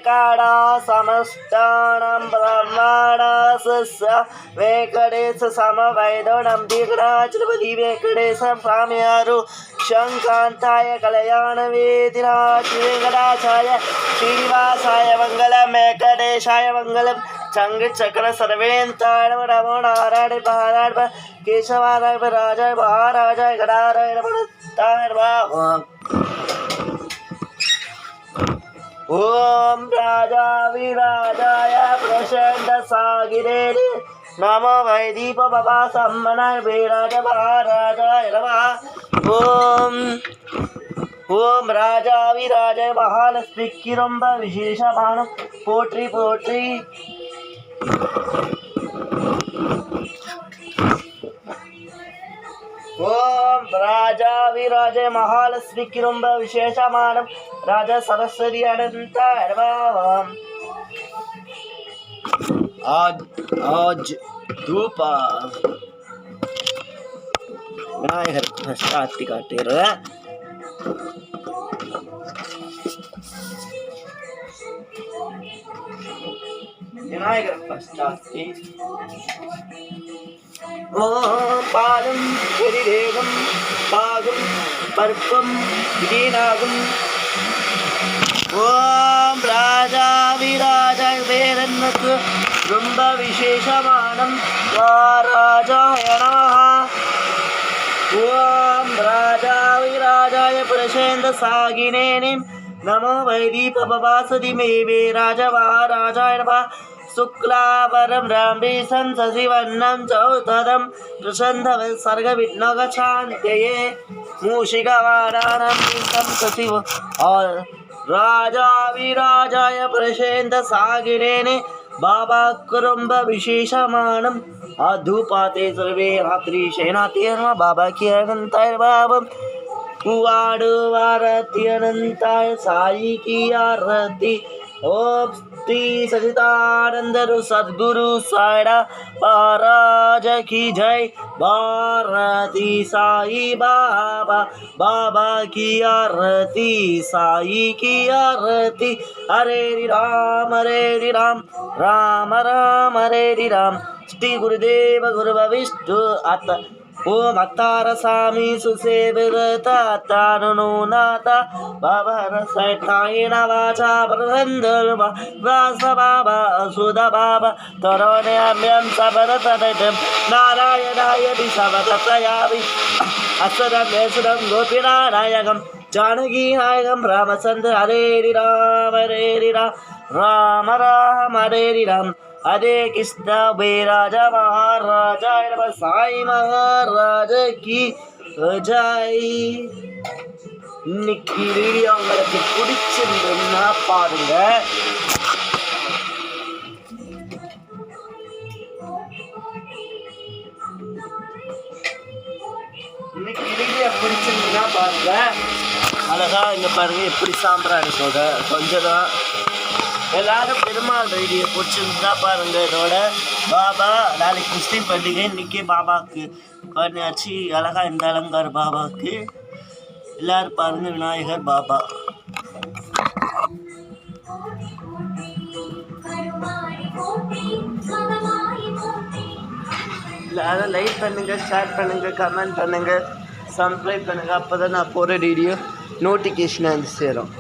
वेङ्कटा समस्तानं ब्रह्माणस्य वेङ्कटेश समवैदनं दीर्घराजपति वेङ्कटेश स्वाम्यारु शङ्कान्ताय कल्याणवेदिनाथ वेङ्कटाचार्य श्रीनिवासाय मङ्गलं वेङ्कटेशाय मङ्गलं चङ्गचक्र सर्वेन्ताय नमो नारायण महाराज केशवाय राजाय महाराजाय गणाराय नमः। ओम राजाविराजाय प्रचण्डसागिरे नमो वै दीपपा सम्मनाय विराज महाराजाय नमः। ओम राजाविराजाय महालक्ष्मी किरंब विशेषमानं पोट्री पोट्री। ओम राजाविराजाय महालक्ष्मी किरंब विशेषमानं राजा सरस्वती अनंत आज धूप विनायकर आरती काटे विनायकर आरती। ओम पादं शरीरेगं पागं पर्पं विदीनागं। ओम राजाविराजाय वेरन्नक रुंब विशेषमानं राजाय नमः। ओम राजाविराजाय प्रचण्डसागिने नमो वै दीपपवासति मे राजमहाराजाय नमः। शुक्लावरं राम्बीसं शशिवर्णं चौतरं प्रसन्नविसर्गविघ्नोपशान्तये मूषिकवाहनं शशिव राजाविराजाय प्रचण्डसागिने बाबा कुरुंब विशेषमानं धूपाते सर्वे रात्रि शयनाते नमः। बाबा की अनंताय बाबा कुवाड़ आरती अनंताय साई की आरती। ओम श्री सचिदानंद सद्गुरु साईड़ा महाराज की जय। भारती साई बाबा बाबा की आरती साई की आरती। हरे राम राम राम हरे राम। श्री गुरुदेव गुरुविष्णु अत ओम अत्तारसामी सुसेविरतानुनाता बाबर सैठायेन वाचा प्रबन्धर्वा वासबाबा सुदबाबा तरोण्यम्यं सबरतदैतं नारायणाय दिशवतत्रयामि असुरं गोपीनानायकं जानकीनायकं रामचन्द्र हरे राम राम राम हरे राम। हरे कृष्ण वे राजा महाराजाय नमः। साई महाराज की जय। இன்னைக்கு வீடியோ உங்களுக்கு பிடிச்சிருந்ததுன்னா பாருங்க. இன்னைக்கு வீடியோ பிடிச்சிருந்ததுன்னா பாருங்க. அழகா இங்க பாருங்க எப்படி சாம்பிராணி போக கொஞ்சம் தான். எல்லாரும் பெருமாள் வீடியோ பிடிச்சிருந்தா பாருங்க. இதோட பாபா நாளைக்கு முஸ்லீம் பண்டிகை, இன்னைக்கு பாபாவுக்கு பண்ணியாச்சு அழகா இந்த அலங்கார் பாபாவுக்கு. எல்லாரும் பாருங்க விநாயகர் பாபா. எல்லாரும் லைக் பண்ணுங்க, ஷேர் பண்ணுங்க, கமெண்ட் பண்ணுங்க, சப்ஸ்கிரைப் பண்ணுங்க. அப்போதான் நான் போகிற வீடியோ நோட்டிஃபிகேஷன் வந்து சேரும்.